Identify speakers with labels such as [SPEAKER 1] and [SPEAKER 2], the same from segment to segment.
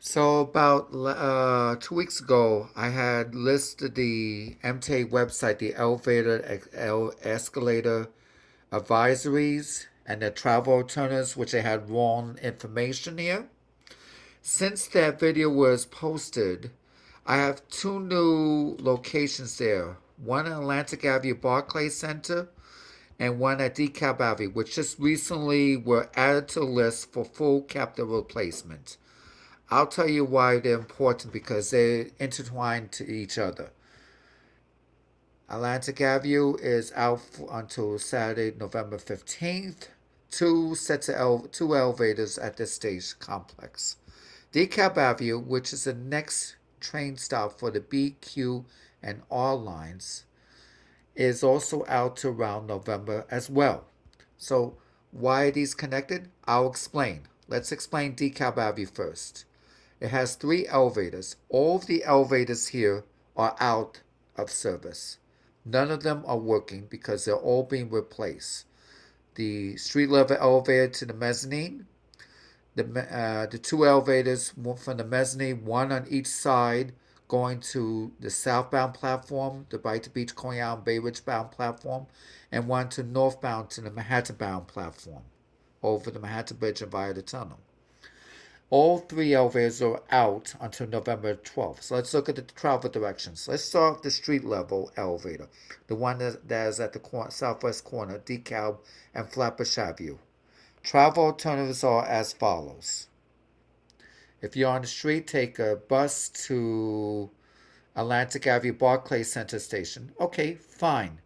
[SPEAKER 1] So about 2 weeks ago, I had listed the MTA website, the elevator, escalator advisories, and the travel alternatives, which they had wrong information here. Since that video was posted, I have two new locations there. One at Atlantic Avenue Barclays Center and one at DeKalb Avenue, which just recently were added to the list for full capital replacement. I'll tell you why they're important because they're intertwined to each other. Atlantic Avenue is out until Saturday, November 15th. Two elevators at this stage complex. DeKalb Avenue, which is the next train stop for the B, Q, and R lines, is also out to around November as well. So, why are these connected? I'll explain. Let's explain DeKalb Avenue first. It has three elevators. All of the elevators here are out of service. None of them are working because they're all being replaced. The street level elevator to the mezzanine, the two elevators from the mezzanine, one on each side, going to the southbound platform, the Brighton Beach, Coney Island, Bay Ridge bound platform, and one to northbound to the Manhattan bound platform, over the Manhattan Bridge and via the tunnel. All three elevators are out until November 12th. So let's look at the travel directions. Let's start with the street level elevator, the one that is at the southwest corner, DeKalb and Flatbush Avenue. Travel alternatives are as follows. If you're on the street, take a bus to Atlantic Avenue Barclays Center Station. Okay, fine.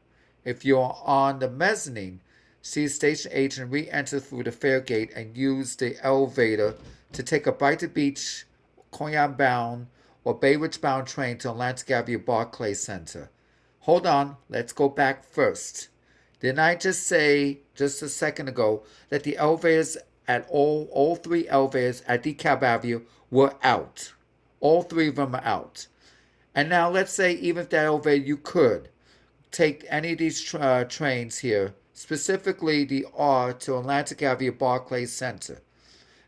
[SPEAKER 1] If you're on the mezzanine, see station agent re-enter through the fare gate and use the elevator to take a Brighton Beach, Coney Island bound, or Bay Ridge bound train to Atlantic Avenue Barclays Center. Hold on, let's go back first. Didn't I just say just a second ago that the elevators at all three elevators at DeKalb Avenue were out? All three of them are out. And now let's say even if that elevator you could take any of these trains here, specifically the R to Atlantic Avenue Barclays Center.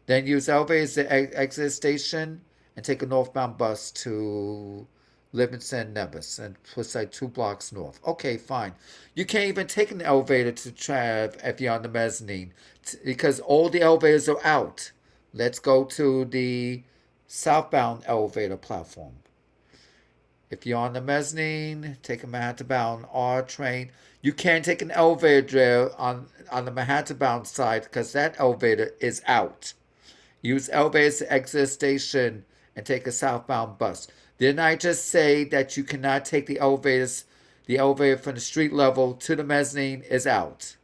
[SPEAKER 1] Then use elevators to exit station and take a northbound bus to Livingston Nevis and push like 2 blocks north. Okay, fine. You can't even take an elevator to Trav if you're on the mezzanine because all the elevators are out. Let's go to the southbound elevator platform. If you're on the mezzanine, take a Manhattan bound R train. You can't take an elevator there on the Manhattan bound side because that elevator is out. Use elevators to exit station and take a southbound bus. Didn't I just say that you cannot take the elevators? The elevator from the street level to the mezzanine is out.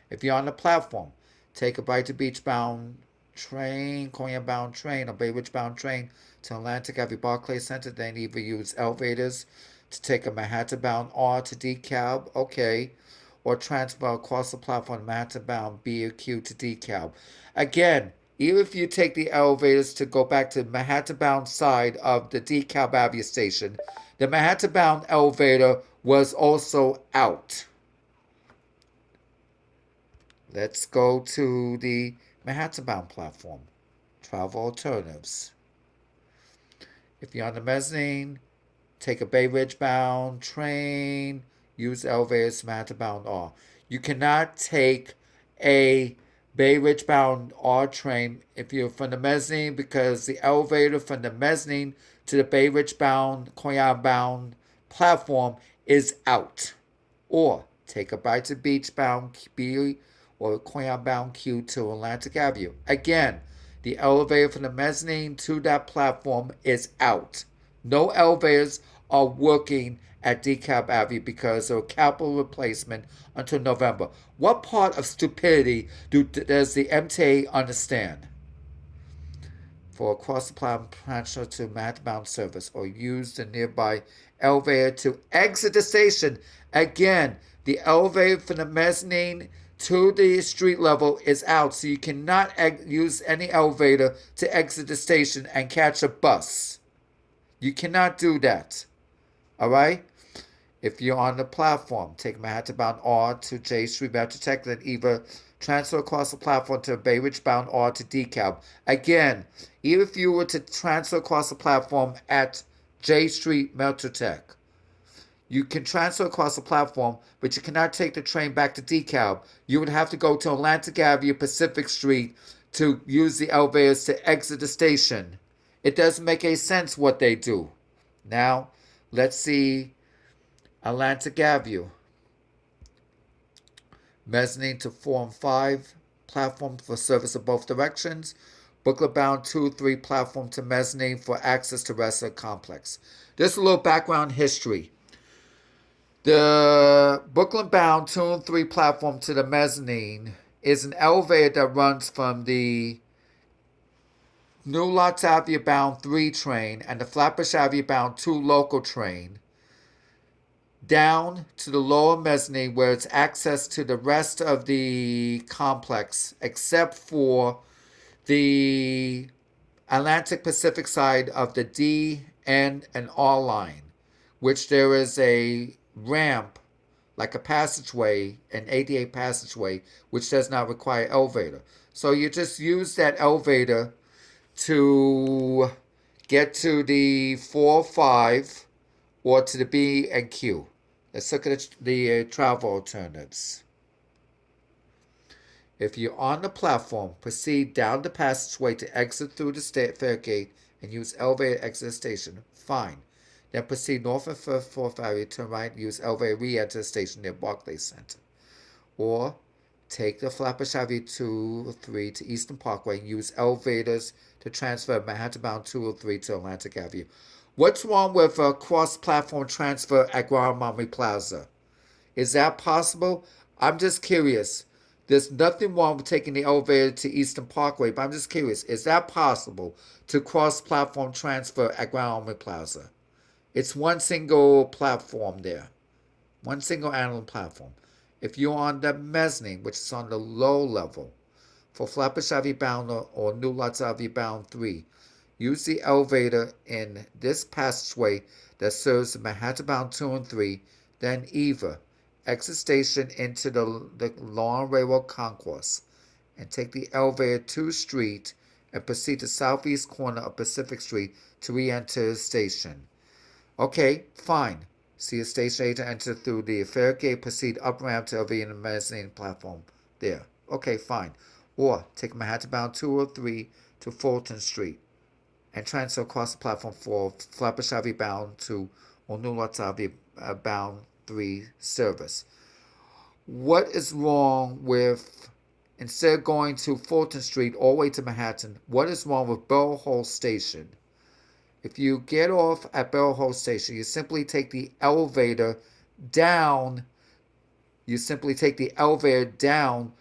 [SPEAKER 1] If you're on the platform, take a Brighton Beach bound train, Coney bound train, or Bay Ridge bound train to Atlantic Avenue Barclays Center. Then either use elevators to take a Manhattan bound R to DeKalb, okay, or transfer across the platform Manhattan bound B or Q to DeKalb. Again, even if you take the elevators to go back to the Manhattan bound side of the DeKalb Avenue station, the Manhattan bound elevator was also out. Let's go to the Manhattan bound platform. Travel alternatives. If you're on the mezzanine, take a Bay Ridge bound train, use elevators to Manhattan bound R. You cannot take a Bay Ridge bound R train if you're from the mezzanine because the elevator from the mezzanine to the Bay Ridge bound, Coney Island bound platform is out. Or take a Brighton Beach bound B or Coney Island bound Q to Atlantic Avenue. Again, the elevator from the mezzanine to that platform is out. No elevators are working at DeKalb Avenue because of capital replacement until November. What part of stupidity does the MTA understand? For across the platform to Manhattan bound service or use the nearby elevator to exit the station. Again, the elevator from the mezzanine to the street level is out, so you cannot use any elevator to exit the station and catch a bus. You cannot do that. All right? If you're on the platform, take Manhattan bound R to J Street, Metro Tech, then either transfer across the platform to Bay Ridge bound or to DeKalb. Again, even if you were to transfer across the platform at J Street Metrotech, you can transfer across the platform, but you cannot take the train back to DeKalb. You would have to go to Atlantic Avenue, Pacific Street to use the elevators to exit the station. It doesn't make any sense what they do. Now, let's see Atlantic Avenue. Mezzanine to 4 and 5 platform for service in both directions. Booklet bound 2, 3 platform to mezzanine for access to rest of the complex. Just a little background history. The Brooklyn bound 2 and 3 platform to the mezzanine is an elevator that runs from the New Lots Avenue bound 3 train and the Flatbush Avenue bound 2 local train down to the lower mezzanine where it's access to the rest of the complex except for the Atlantic Pacific side of the D, N, and R line, which there is a ramp, like a passageway, an ADA passageway, which does not require elevator. So you just use that elevator to get to the 405 or to the B and Q. Let's look at the travel alternatives. If you're on the platform, proceed down the passageway to exit through the fare gate and use elevator to exit the station. Fine. Then proceed north and 4th Avenue, turn right, and use elevator re-enter the station near Barclays Center. Or take the Flatbush Avenue 203 to Eastern Parkway and use elevators to transfer Manhattan-bound 203 to Atlantic Avenue. What's wrong with a cross-platform transfer at Guatemala Plaza? Is that possible? I'm just curious. There's nothing wrong with taking the elevator to Eastern Parkway, but I'm just curious. Is that possible to cross-platform transfer at Guatemala Plaza? It's one single platform there. One single island platform. If you're on the mezzanine, which is on the low level, for Flatbush Avenue bound or New Lots Avenue bound 3, use the elevator in this passageway that serves the Manhattan bound 2 and 3, then either exit station into the Long Railroad Concourse and take the elevator to Street and proceed to southeast corner of Pacific Street to re-enter the station. Okay, fine. See a station agent enter through the fare gate, proceed up ramp to the mezzanine platform there. Okay, fine. Or take Manhattan bound 203 to Fulton Street and transfer across the platform for Flatbush Avenue bound 2 or New Lots Avenue bound 3 service. What is wrong with, instead of going to Fulton Street all the way to Manhattan, what is wrong with Bell Hall Station? If you get off at Bell Hall Station, you simply take the elevator down. You simply take the elevator down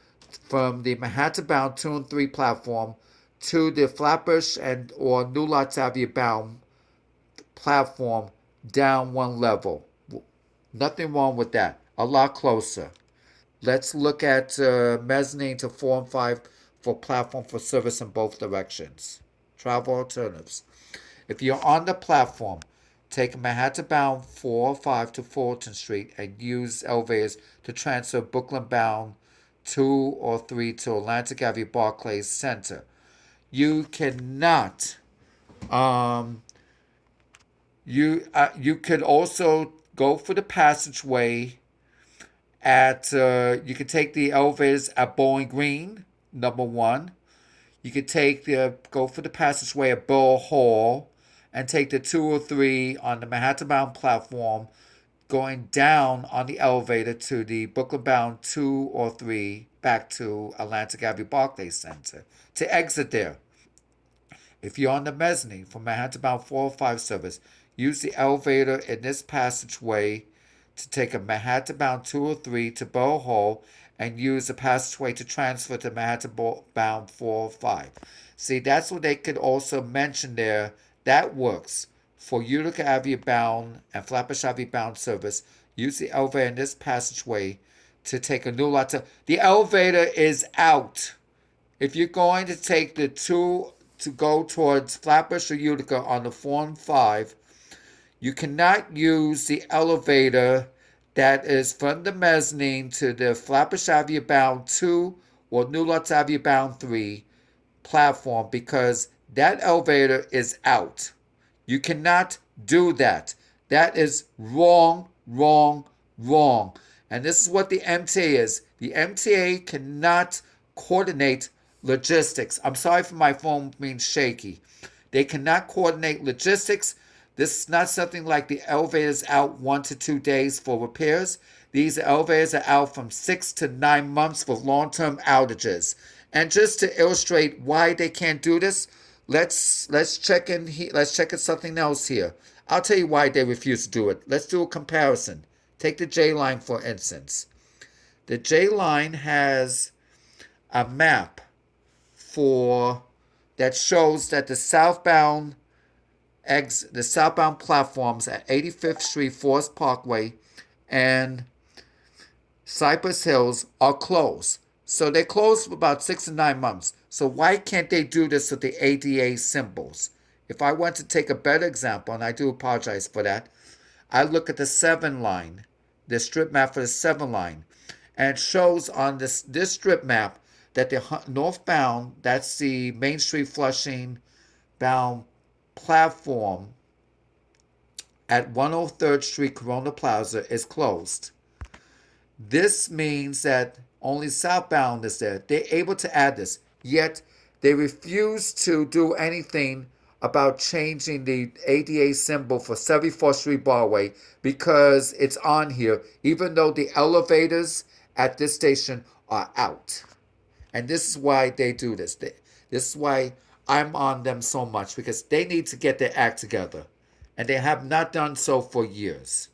[SPEAKER 1] from the Manhattan-bound 2 and 3 platform to the Flatbush and or New Lots Avenue bound platform down one level. Nothing wrong with that. A lot closer. Let's look at mezzanine to 4 and 5 for platform for service in both directions. Travel alternatives. If you're on the platform, take Manhattan-bound 405 to Fulton Street and use elevators to transfer Brooklyn-bound 2 or 3 to Atlantic Avenue Barclays Center. You cannot. You could also go for the passageway at. You could take the elevators at Bowling Green, number 1. You could go for the passageway at Bell Hall and take the 203 on the Manhattan-bound platform, going down on the elevator to the Brooklyn-bound 2 or 3 back to Atlantic Avenue Barclays Center to exit there. If you're on the mezzanine for Manhattan-bound 405 service, use the elevator in this passageway to take a Manhattan-bound 203 to Bell Hall and use the passageway to transfer to Manhattan-bound 405. See, that's what they could also mention there. That works. For Utica Avenue bound and Flatbush Avenue bound service, use the elevator in this passageway to take a new lot. The elevator is out. If you're going to take the 2 to go towards Flatbush or Utica on the 4 and 5, you cannot use the elevator that is from the mezzanine to the Flatbush Avenue bound 2 or New Lutz Avenue Bound 3 platform because that elevator is out. You cannot do that. That is wrong, wrong, wrong. And this is what the MTA is. The MTA cannot coordinate logistics. I'm sorry for my phone being shaky. They cannot coordinate logistics. This is not something like the elevators out 1 to 2 days for repairs. These elevators are out from 6 to 9 months for long-term outages. And just to illustrate why they can't do this, let's check in here. Let's check in something else here. I'll tell you why they refuse to do it. Let's do a comparison. Take the J line for instance. The J line has a map for that shows that the southbound platforms at 85th Street, Forest Parkway, and Cypress Hills are closed. So they closed for about 6 to 9 months. So why can't they do this with the ADA symbols? If I want to take a better example, and I do apologize for that, I look at the 7 line, the strip map for the 7 line, and it shows on this strip map that the northbound, that's the Main Street Flushing bound platform at 103rd Street Corona Plaza is closed. This means that only southbound is there. They're able to add this, yet they refuse to do anything about changing the ADA symbol for 74th Street Barway because it's on here, even though the elevators at this station are out. And this is why they do this. This is why I'm on them so much because they need to get their act together. And they have not done so for years.